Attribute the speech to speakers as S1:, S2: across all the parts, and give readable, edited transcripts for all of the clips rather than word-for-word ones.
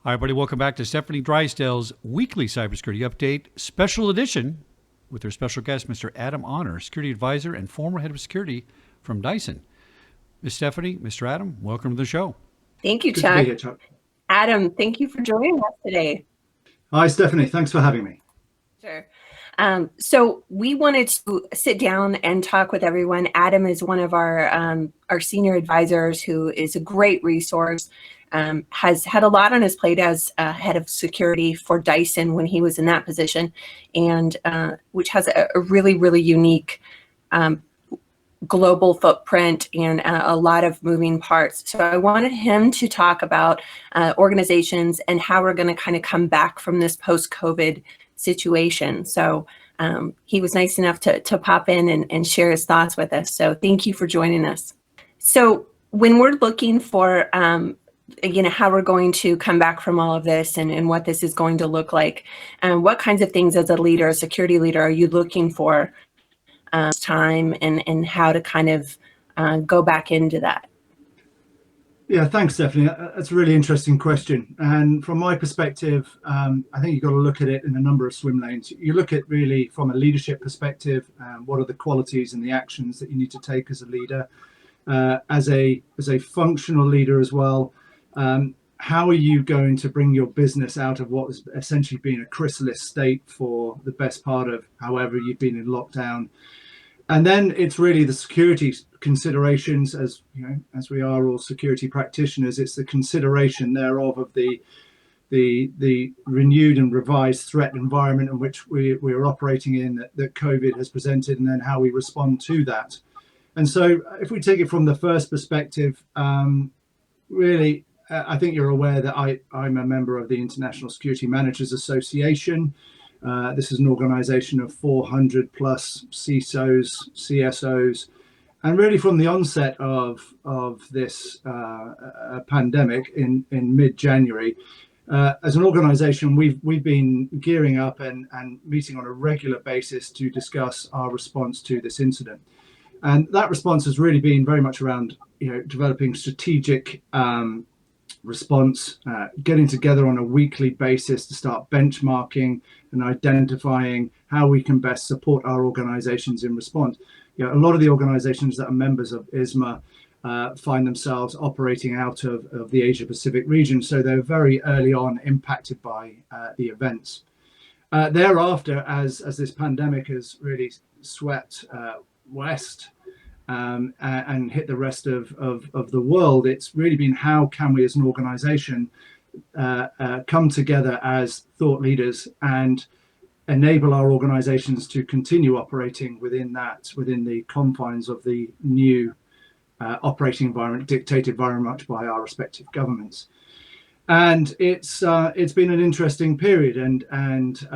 S1: Hi, everybody. Welcome back to Stefanie Drysdale's weekly cybersecurity update, special edition, with her special guest, Mr. Adam Honor, security advisor and former head of security from Dyson. Ms. Stefanie, Mr. Adam, welcome to the show.
S2: Thank you,
S3: Good
S2: Chuck.
S3: to be here, Chuck.
S2: Adam, thank you for joining us today.
S3: Hi, Stefanie. Thanks for having me.
S2: Sure. So we wanted to sit down and talk with everyone. Adam is one of our senior advisors who is a great resource, has had a lot on his plate as head of security for Dyson when he was in that position, and which has a really, really unique global footprint and a lot of moving parts. So I wanted him to talk about organizations and how we're going to kind of come back from this post-COVID situation. So he was nice enough to pop in and share his thoughts with us. So thank you for joining us. So when we're looking for how we're going to come back from all of this and what this is going to look like, what kinds of things as a leader, a security leader, are you looking for time and how to kind of go back into that?
S3: Yeah, thanks, Stephanie. That's a really interesting question. And from my perspective, I think you've got to look at it in a number of swim lanes. You look at really from a leadership perspective, what are the qualities and the actions that you need to take as a leader, as a functional leader as well. How are you going to bring your business out of what has essentially been a chrysalis state for the best part of however you've been in lockdown? And then it's really the security considerations, as you know, as we are all security practitioners. It's the consideration thereof of the renewed and revised threat environment in which we're operating in that COVID has presented, and then how we respond to that. And so, if we take it from the first perspective, really, I think you're aware that I'm a member of the International Security Managers Association. This is an organization of 400 plus CISOs, CSOs, and really from the onset of this pandemic in mid-January, as an organization, we've been gearing up and meeting on a regular basis to discuss our response to this incident. And that response has really been very much around, developing strategic response, getting together on a weekly basis to start benchmarking and identifying how we can best support our organizations in response. A lot of the organizations that are members of ISMA find themselves operating out of the Asia Pacific region, so they're very early on impacted by the events. Thereafter, as this pandemic has really swept west and hit the rest of the world, it's really been how can we as an organization come together as thought leaders and enable our organizations to continue operating within the confines of the new operating environment dictated very much by our respective governments. And it's been an interesting period, and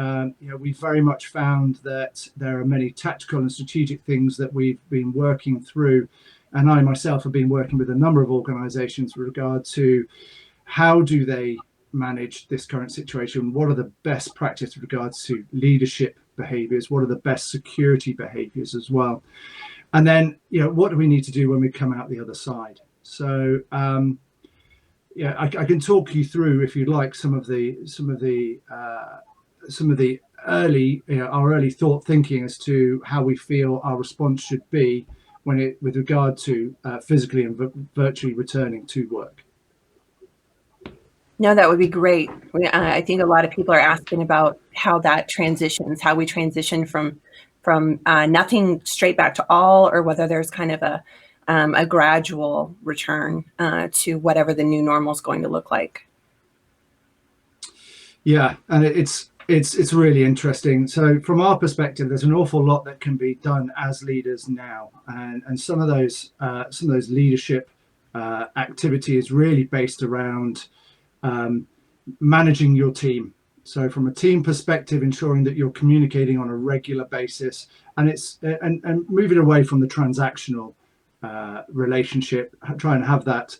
S3: we very much found that there are many tactical and strategic things that we've been working through, and I myself have been working with a number of organizations with regard to how do they manage this current situation, what are the best practice with regards to leadership behaviors, what are the best security behaviors as well, and then what do we need to do when we come out the other side. So I can talk you through, if you'd like, some of the early our early thought thinking as to how we feel our response should be with regard to physically and virtually returning to work.
S2: No, that would be great. I think a lot of people are asking about how that transitions, how we transition from nothing straight back to all, or whether there's kind of a gradual return to whatever the new normal is going to look like.
S3: Yeah, and it's really interesting. So from our perspective, there's an awful lot that can be done as leaders now, and some of those leadership activity is really based around managing your team. So from a team perspective, ensuring that you're communicating on a regular basis, and and moving away from the transactional relationship, try and have that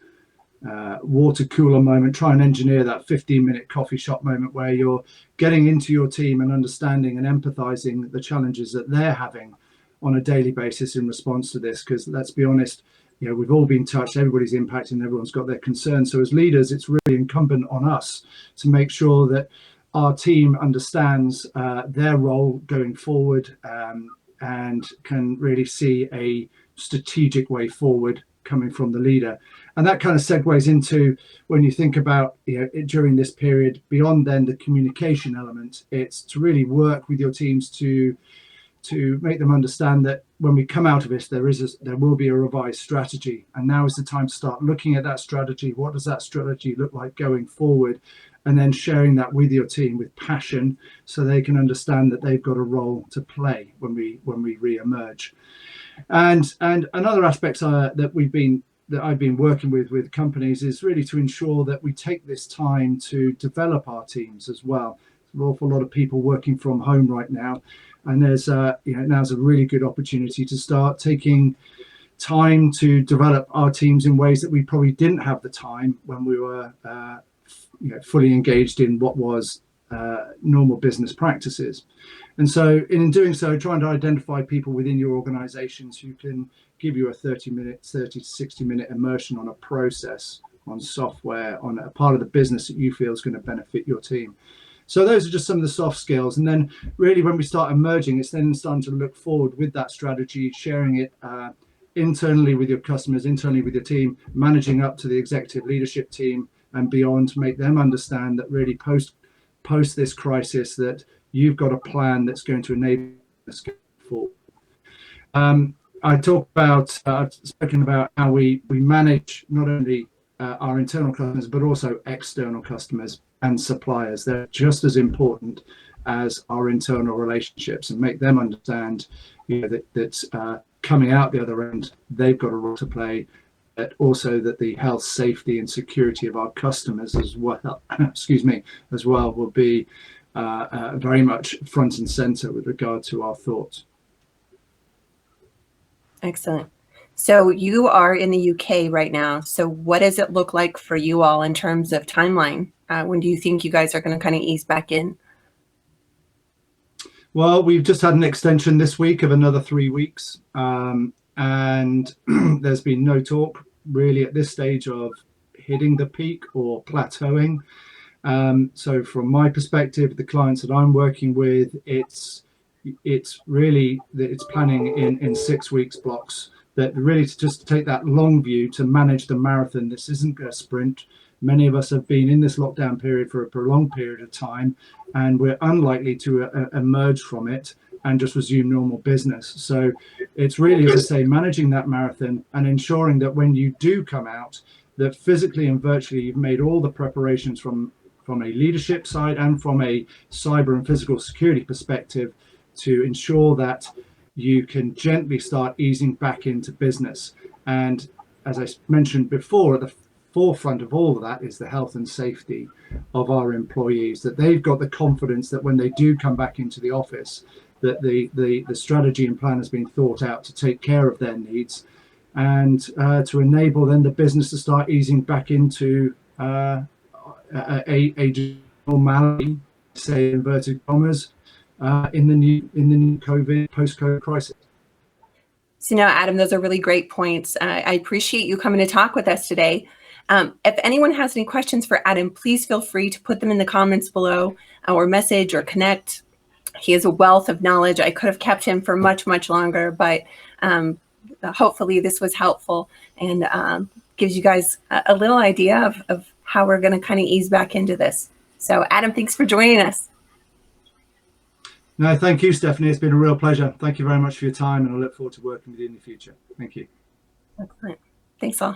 S3: water cooler moment, try and engineer that 15-minute coffee shop moment where you're getting into your team and understanding and empathizing the challenges that they're having on a daily basis in response to this. Because let's be honest, we've all been touched, everybody's impacted, and everyone's got their concerns. So as leaders, it's really incumbent on us to make sure that our team understands their role going forward, and can really see a strategic way forward coming from the leader. And that kind of segues into, when you think about during this period, beyond then the communication element, it's to really work with your teams to make them understand that when we come out of this, there will be a revised strategy, and now is the time to start looking at that strategy. What does that strategy look like going forward? And then sharing that with your team with passion, so they can understand that they've got a role to play when we re-emerge. And another aspect that I've been working with companies is really to ensure that we take this time to develop our teams as well. There's an awful lot of people working from home right now, and there's now's a really good opportunity to start taking time to develop our teams in ways that we probably didn't have the time when we were fully engaged in what was normal business practices. And so in doing so, trying to identify people within your organizations who can give you a 30 to 60 minute immersion on a process, on software, on a part of the business that you feel is going to benefit your team. So those are just some of the soft skills. And then really when we start emerging, it's then starting to look forward with that strategy, sharing it internally with your customers, internally with your team, managing up to the executive leadership team and beyond, to make them understand that really post this crisis, that you've got a plan that's going to enable us to go forward. I've spoken about how we manage not only our internal customers, but also external customers and suppliers. They're just as important as our internal relationships, and make them understand that coming out the other end, they've got a role to play. But also that the health, safety, and security of our customers as well, will be very much front and center with regard to our thoughts.
S2: Excellent. So you are in the UK right now. So what does it look like for you all in terms of timeline? When do you think you guys are going to kind of ease back in?
S3: Well, we've just had an extension this week of another 3 weeks, and there's been no talk really at this stage of hitting the peak or plateauing. So from my perspective, the clients that I'm working with, it's really that it's planning in 6 weeks blocks, that really to just take that long view to manage the marathon. This isn't a sprint. Many of us have been in this lockdown period for a prolonged period of time, and we're unlikely to emerge from it and just resume normal business. So it's really, as I say, managing that marathon and ensuring that when you do come out, that physically and virtually you've made all the preparations from a leadership side and from a cyber and physical security perspective to ensure that you can gently start easing back into business. And as I mentioned before, at the forefront of all of that is the health and safety of our employees, that they've got the confidence that when they do come back into the office, that the strategy and plan has been thought out to take care of their needs, and to enable then the business to start easing back into a normality, say inverted commas, in the new COVID, post-COVID crisis.
S2: So now, Adam, those are really great points. I appreciate you coming to talk with us today. If anyone has any questions for Adam, please feel free to put them in the comments below, or message or connect. He has a wealth of knowledge. I could have kept him for much, much longer, but hopefully this was helpful and gives you guys a little idea of how we're going to kind of ease back into this. So Adam, thanks for joining us.
S3: No, thank you, Stephanie. It's been a real pleasure. Thank you very much for your time, and I look forward to working with you in the future. Thank you.
S2: Excellent. Thanks all.